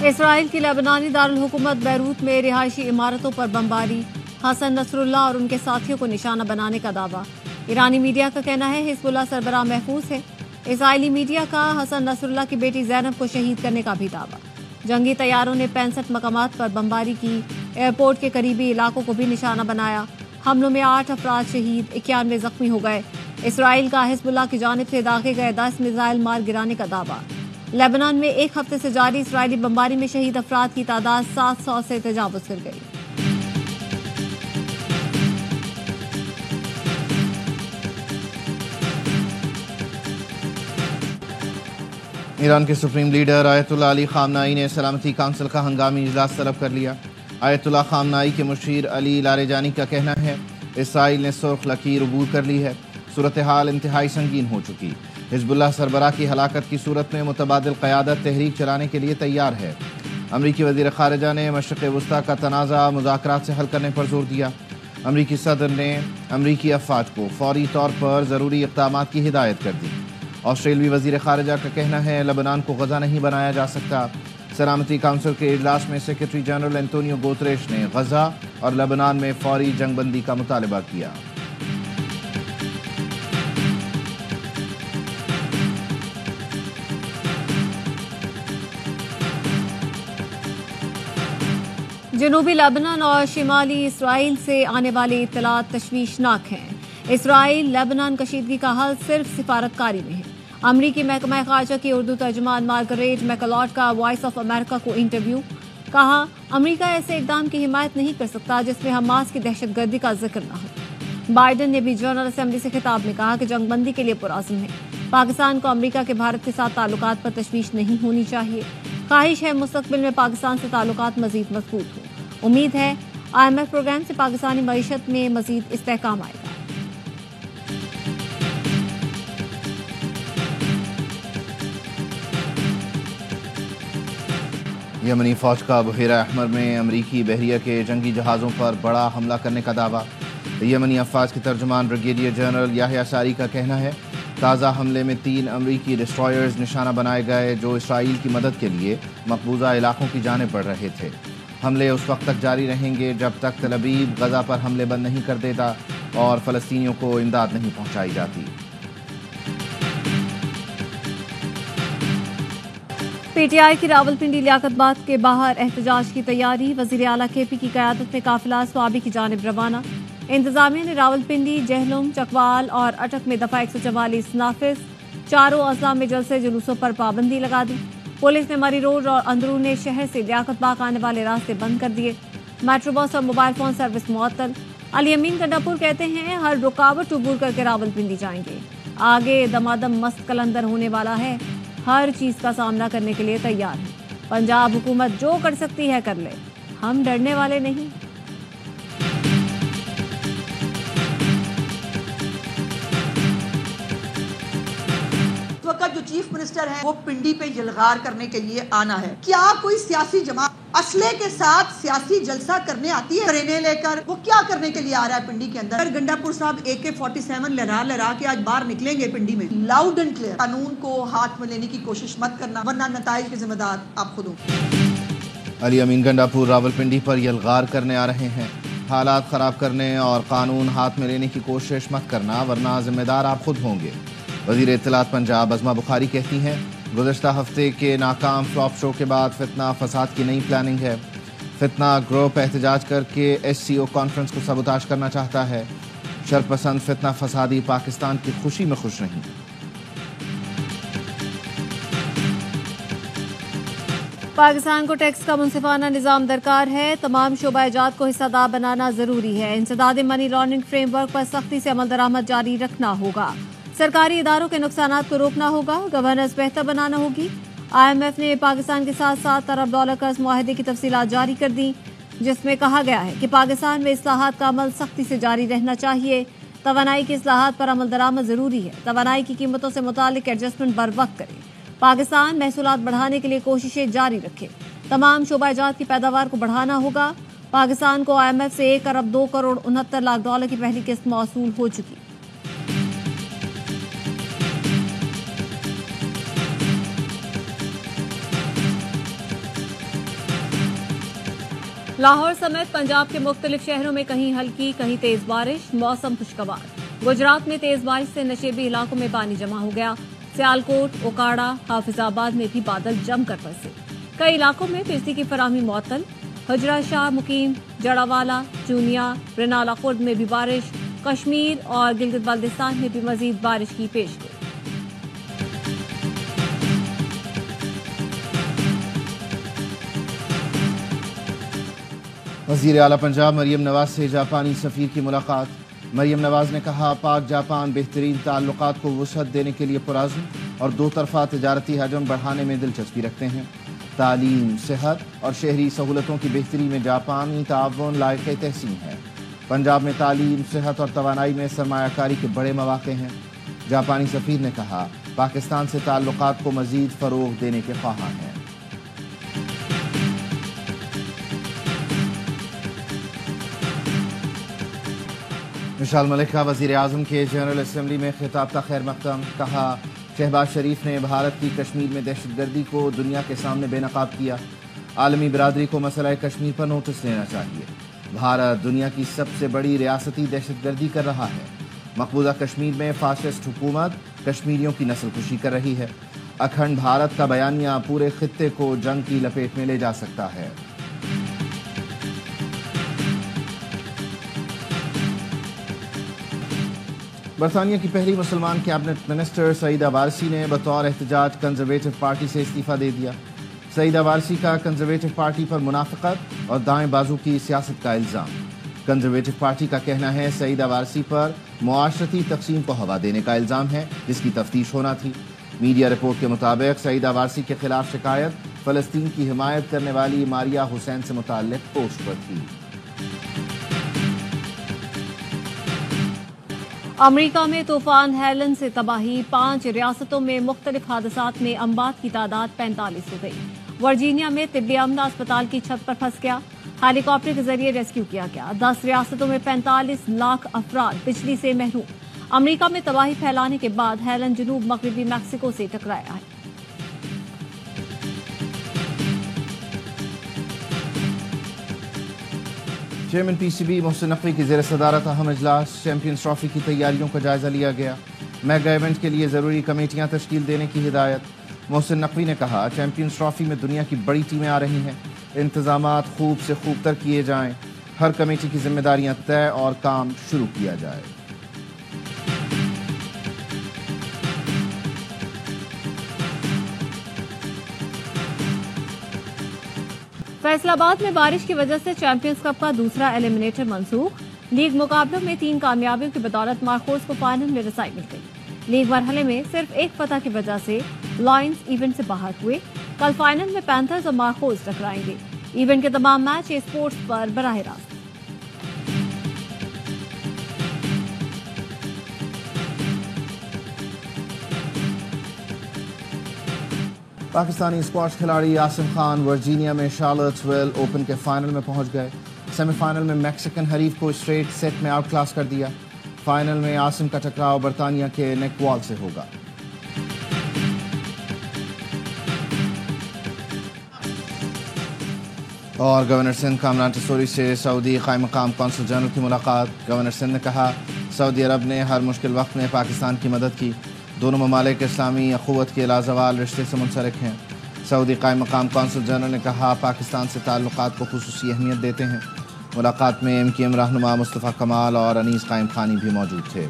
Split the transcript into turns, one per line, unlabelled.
اسرائیل کی لبنانی دارالحکومت بیروت میں رہائشی عمارتوں پر بمباری، حسن نصر اللہ اور ان کے ساتھیوں کو نشانہ بنانے کا دعویٰ۔ ایرانی میڈیا کا کہنا ہے حزب اللہ سربراہ محفوظ ہے۔ اسرائیلی میڈیا کا حسن نصر اللہ کی بیٹی زینب کو شہید کرنے کا بھی دعویٰ۔ جنگی طیاروں نے 65 مقامات پر بمباری کی، ایئرپورٹ کے قریبی علاقوں کو بھی نشانہ بنایا۔ حملوں میں 8 افراد شہید، 91 زخمی ہو گئے۔ اسرائیل کا حزب اللہ کی جانب سے داغے گئے 10 میزائل مار گرانے کا دعویٰ۔ لیبنان میں ایک ہفتے سے جاری اسرائیلی بمباری میں شہید افراد کی تعداد 700 سے تجاوز کر گئی۔
ایران کے سپریم لیڈر آیت اللہ علی خامنائی نے سلامتی کونسل کا ہنگامی اجلاس طلب کر لیا۔ آیت اللہ خامنائی کے مشیر علی لاریجانی کا کہنا ہے اسرائیل نے سرخ لکیر عبور کر لی ہے، صورتحال انتہائی سنگین ہو چکی۔ حزب اللہ سربراہ کی ہلاکت کی صورت میں متبادل قیادت تحریک چلانے کے لیے تیار ہے۔ امریکی وزیر خارجہ نے مشرق وسطیٰ کا تنازع مذاکرات سے حل کرنے پر زور دیا۔ امریکی صدر نے امریکی افواج کو فوری طور پر ضروری اقدامات کی ہدایت کر دی۔ آسٹریلوی وزیر خارجہ کا کہنا ہے لبنان کو غزہ نہیں بنایا جا سکتا۔ سلامتی کونسل کے اجلاس میں سیکرٹری جنرل انتونیو گوتریش نے غزہ اور لبنان میں فوری جنگ بندی کا مطالبہ کیا۔
جنوبی لبنان اور شمالی اسرائیل سے آنے والی اطلاعات تشویشناک ہیں۔ اسرائیل لیبنان کشیدگی کا حل صرف سفارتکاری میں ہے۔ امریکی محکمہ خارجہ کی اردو ترجمان مارگریٹ میکالوٹ کا وائس آف امریکہ کو انٹرویو، کہا امریکہ ایسے اقدام کی حمایت نہیں کر سکتا جس میں حماس کی دہشت گردی کا ذکر نہ ہو۔ بائیڈن نے بھی جنرل اسمبلی سے خطاب میں کہا کہ جنگ بندی کے لیے پرعزم ہے۔ پاکستان کو امریکہ کے بھارت کے ساتھ تعلقات پر تشویش نہیں ہونی چاہیے۔ خواہش ہے مستقبل میں پاکستان سے تعلقات مزید مضبوط ہوں۔ امید ہے IMF پروگرام سے پاکستانی معیشت میں مزید استحکام آئے گا۔
یمنی فوج کا بحیرہ احمر میں امریکی بحریہ کے جنگی جہازوں پر بڑا حملہ کرنے کا دعویٰ۔ یمنی افواج کے ترجمان بریگیڈیئر جنرل یحییٰ ساری کا کہنا ہے تازہ حملے میں 3 امریکی ڈسٹرائرز نشانہ بنائے گئے جو اسرائیل کی مدد کے لیے مقبوضہ علاقوں کی جانب بڑھ رہے تھے۔ حملے اس وقت تک جاری رہیں گے جب تک تل ابیب غزہ پر حملے بند نہیں کر دیتا اور فلسطینیوں کو امداد نہیں پہنچائی جاتی۔
پی ٹی آئی کی راولپنڈی لیاقت باد کے باہر احتجاج کی تیاری، وزیر اعلیٰ کے پی کی قیادت میں قافلہ سوابی کی جانب روانہ۔ انتظامیہ نے راولپنڈی، جہلم، چکوال اور اٹک میں دفعہ 144 نافذ، چاروں اضلاع میں جلسے جلوسوں پر پابندی لگا دی۔ پولیس نے مری روڈ اور اندرون شہر سے لیاقت باغ آنے والے راستے بند کر دیے۔ میٹرو بس اور موبائل فون سروس معطل۔ علی امین گنڈاپور کہتے ہیں ہر رکاوٹ عبور کر کے راولپنڈی جائیں گے، آگے دمادم مست قلندر ہونے والا ہے، ہر چیز کا سامنا کرنے کے لیے تیار ہے۔ پنجاب حکومت جو کر سکتی ہے کر لے، ہم ڈرنے والے نہیں۔
جو چیف منسٹر ہے وہ پنڈی پہ یلغار کرنے کے لیے آنا ہے۔ کیا کوئی سیاسی جماعت اسلحے کے ساتھ سیاسی جلسہ کرنے آتی ہے؟ ٹرینیں لے کر وہ کیا کرنے کے لیے آ رہا ہے پنڈی کے اندر؟ گنڈاپور صاحب AK-47 لہرا کے آج باہر نکلیں گے پنڈی میں، لاؤڈ اینڈ کلیئر قانون کو ہاتھ میں لینے کی کوشش مت کرنا ورنہ نتائج کے ذمہ دار آپ خود ہوں۔
علی امین گنڈاپور راولپنڈی پر یلغار کرنے آ رہے ہیں، حالات خراب کرنے اور قانون ہاتھ میں لینے کی کوشش مت کرنا ورنہ ذمہ دار آپ خود ہوں گے۔ وزیر اطلاعات پنجاب عظمہ بخاری کہتی ہیں گزشتہ ہفتے کے ناکام فلاپ شو کے بعد فتنہ فساد کی نئی پلاننگ ہے۔ فتنہ گروپ احتجاج کر کے SCO کانفرنس کو سبوتاژ کرنا چاہتا ہے۔ شرپسند فتنہ فسادی پاکستان کی خوشی میں خوش نہیں۔
پاکستان کو ٹیکس کا منصفانہ نظام درکار ہے، تمام شعبہ جات کو حصہ دار بنانا ضروری ہے، انسداد منی لانڈرنگ فریم ورک پر سختی سے عمل درآمد جاری رکھنا ہوگا، سرکاری اداروں کے نقصانات کو روکنا ہوگا، گورننس بہتر بنانا ہوگی۔ IMF نے پاکستان کے ساتھ $7 ارب قرض معاہدے کی تفصیلات جاری کر دی، جس میں کہا گیا ہے کہ پاکستان میں اصلاحات کا عمل سختی سے جاری رہنا چاہیے، توانائی کی اصلاحات پر عمل درآمد ضروری ہے، توانائی کی قیمتوں سے متعلق ایڈجسٹمنٹ بروقت کرے، پاکستان محصولات بڑھانے کے لیے کوششیں جاری رکھے، تمام شعبہ جات کی پیداوار کو بڑھانا ہوگا۔ پاکستان کو IMF سے $1 ارب 2 کروڑ 69 لاکھ کی پہلی قسط موصول ہو چکی۔ لاہور سمیت پنجاب کے مختلف شہروں میں کہیں ہلکی کہیں تیز بارش، موسم خوشگوار۔ گجرات میں تیز بارش سے نشیبی علاقوں میں پانی جمع ہو گیا۔ سیالکوٹ، اوکاڑا، حافظ آباد میں بھی بادل جم کر برسے۔ کئی علاقوں میں بجلی کی فراہمی معطل۔ حجرہ شاہ، مقیم، جڑاوالا، چونیا، رنالہ خرد میں بھی بارش۔ کشمیر اور گلگت بلتستان میں بھی مزید بارش کی پیشگوئی۔
وزیر اعلیٰ پنجاب مریم نواز سے جاپانی سفیر کی ملاقات۔ مریم نواز نے کہا پاک جاپان بہترین تعلقات کو وسعت دینے کے لیے پرعزم اور دو طرفہ تجارتی حجم بڑھانے میں دلچسپی رکھتے ہیں۔ تعلیم، صحت اور شہری سہولتوں کی بہتری میں جاپانی تعاون لائق تحسین ہے۔ پنجاب میں تعلیم، صحت اور توانائی میں سرمایہ کاری کے بڑے مواقع ہیں۔ جاپانی سفیر نے کہا پاکستان سے تعلقات کو مزید فروغ دینے کے خواہاں ہیں۔ مشال ملک کا وزیر اعظم کے جنرل اسمبلی میں خطاب کا خیر مقدم۔ کہا شہباز شریف نے بھارت کی کشمیر میں دہشت گردی کو دنیا کے سامنے بے نقاب کیا۔ عالمی برادری کو مسئلہ کشمیر پر نوٹس لینا چاہیے۔ بھارت دنیا کی سب سے بڑی ریاستی دہشت گردی کر رہا ہے۔ مقبوضہ کشمیر میں فاشسٹ حکومت کشمیریوں کی نسل کشی کر رہی ہے۔ اکھنڈ بھارت کا بیانیہ پورے خطے کو جنگ کی لپیٹ میں لے جا سکتا ہے۔ برطانیہ کی پہلی مسلمان کیبنٹ منسٹر سعیدہ وارثی نے بطور احتجاج کنزرویٹو پارٹی سے استعفیٰ دے دیا۔ سعیدہ وارثی کا کنزرویٹو پارٹی پر منافقت اور دائیں بازو کی سیاست کا الزام۔ کنزرویٹو پارٹی کا کہنا ہے سعیدہ وارثی پر معاشرتی تقسیم کو ہوا دینے کا الزام ہے جس کی تفتیش ہونا تھی۔ میڈیا رپورٹ کے مطابق سعیدہ وارثی کے خلاف شکایت فلسطین کی حمایت کرنے والی ماریا حسین سے متعلق پوسٹ پر تھی۔
امریکہ میں طوفان ہیلن سے تباہی، 5 ریاستوں میں مختلف حادثات میں اموات کی تعداد 45 ہو گئی۔ ورجینیا میں طبی عملہ اسپتال کی چھت پر پھنس گیا، ہیلی کاپٹر کے ذریعے ریسکیو کیا گیا۔ 10 ریاستوں میں 45 لاکھ افراد بجلی سے محروم۔ امریکہ میں تباہی پھیلانے کے بعد ہیلن جنوب مغربی میکسیکو سے ٹکرایا ہے۔
Chairman P C B Mohsin Naqvi کی زیر صدارت اہم اجلاس، چیمپئنز ٹرافی کی تیاریوں کا جائزہ لیا گیا۔ میگا ایونٹ کے لیے ضروری کمیٹیاں تشکیل دینے کی ہدایت۔ محسن نقوی نے کہا چیمپئنز ٹرافی میں دنیا کی بڑی ٹیمیں آ رہی ہیں، انتظامات خوب سے خوب تر کیے جائیں، ہر کمیٹی کی ذمہ داریاں طے اور کام شروع کیا جائے۔
فیصل آباد میں بارش کی وجہ سے چیمپئنز کپ کا دوسرا ایلیمنیٹر منسوخ۔ لیگ مقابلوں میں 3 کامیابیوں کی بدولت مارکوز کو فائنل میں رسائی مل گئی۔ لیگ مرحلے میں صرف ایک فتح کی وجہ سے لائنز ایونٹ سے باہر ہوئے۔ کل فائنل میں پینتھرز اور مارکوز ٹکرائیں گے۔ ایونٹ کے تمام میچ اسپورٹس پر براہ راست۔
پاکستانی اسکواش کھلاڑی عاصم خان ورجینیا میں شارلٹس ویل اوپن کے فائنل میں پہنچ گئے۔ سیمی فائنل میں میکسیکن حریف کو اسٹریٹ سیٹ میں آؤٹ کلاس کر دیا۔ فائنل میں عاصم کا ٹکراؤ برطانیہ کے نیک وال سے ہوگا۔ اور گورنر سندھ کامران ٹسوری سے سعودی قائم مقام قونصل جنرل کی ملاقات۔ گورنر سندھ نے کہا سعودی عرب نے ہر مشکل وقت میں پاکستان کی مدد کی۔ دونوں ممالک اسلامی اخوت کے لازوال رشتے سے منسلک ہیں۔ سعودی قائم مقام قونصل جنرل نے کہا پاکستان سے تعلقات کو خصوصی اہمیت دیتے ہیں۔ ملاقات میں MKM رہنما مصطفیٰ کمال اور انیس قائم خانی بھی موجود تھے۔